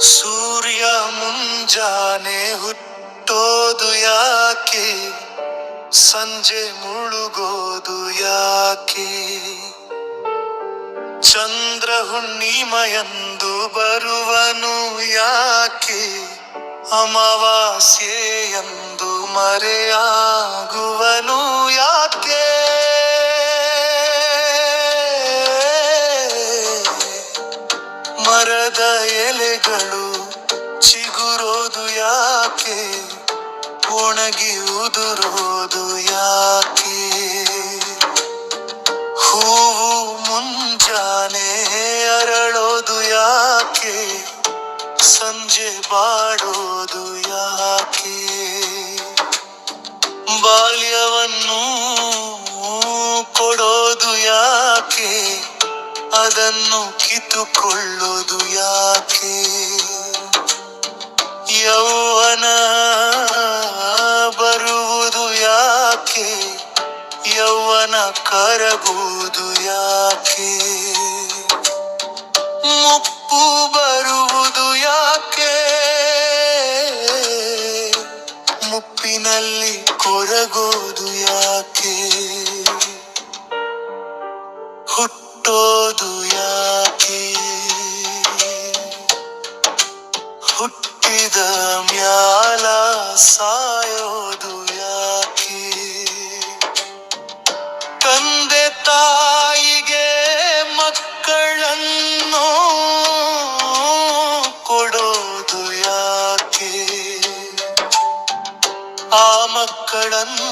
ಸೂರ್ಯ ಮುಂಜಾನೆ ಹುಟ್ಟೋದು ಯಾಕೆ, ಸಂಜೆ ಮುಳುಗೋದು ಯಾಕೆ, ಚಂದ್ರ ಹುಣ್ಣಿಮೆಯಂದು ಬರುವನು ಯಾಕೆ, ಅಮಾವಾಸ್ಯೆಯಂದು ಮರೆಯಾಗುವನು ಯಾಕೆ, ಮರದ ಎಲೆಗಳು ಚಿಗುರೋದು ಯಾಕೆ, ಒಣಗಿ ಉದುರೋದು ಯಾಕೆ, ಹೂವು ಮುಂಜಾನೆ ಅರಳೋದು ಯಾಕೆ, ಸಂಜೆ ಬಾಡೋದು ಯಾಕೆ, ಬಾಲ್ಯವನ್ನು ಕೊಡೋದು ಯಾಕೆ, ಅದನ್ನು ಕಿತ್ತುಕೊಳ್ಳೋದು ಯಾಕೆ, ಯೌವನ ಬರುವುದು ಯಾಕೆ, ಯೌವನ ಕರಗುವುದು ಯಾಕೆ, ಮುಪ್ಪು ಬರುವುದು ಯಾಕೆ, ಮುಪ್ಪಿನಲ್ಲಿ ಕೊರಗೋದು ಯಾಕೆ, ಹುಟ್ಟೋದು ಯಾಕೆ, ಹುಟ್ಟಿದ ಮ್ಯಾಲ ಸಾಯೋದು ಯಾಕೆ, ತಂದೆ ತಾಯಿಗೆ ಮಕ್ಕಳನ್ನು ಕೊಡೋದು ಯಾಕೆ, ಆ ಮಕ್ಕಳನ್ನು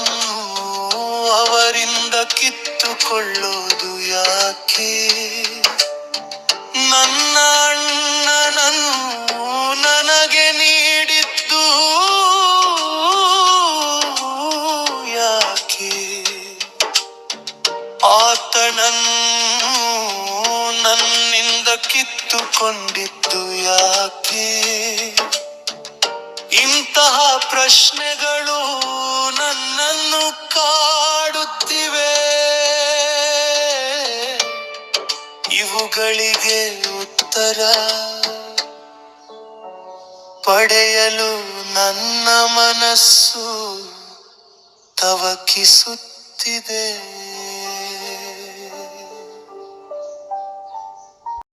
ಅವರಿಂದ ಕಿತ್ತುಕೊಳ್ಳೋದು ಯಾಕೆ, ನನ್ನ ಅಣ್ಣನನ್ನು ನನಗೆ ನೀಡಿದ್ದು ಯಾಕೆ, ಆತನನ್ನು ನನ್ನಿಂದ ಕಿತ್ತುಕೊಂಡಿದ್ದು ಯಾಕೆ, ಇಂತಹ ಪ್ರಶ್ನೆಗಳು ನನ್ನನ್ನು ಕಾಡುತ್ತಿವೆ, ಇವುಗಳಿಗೆ ಉತ್ತರ ಪಡೆಯಲು ನನ್ನ ಮನಸ್ಸು ತವಕಿಸುತ್ತಿದೆ.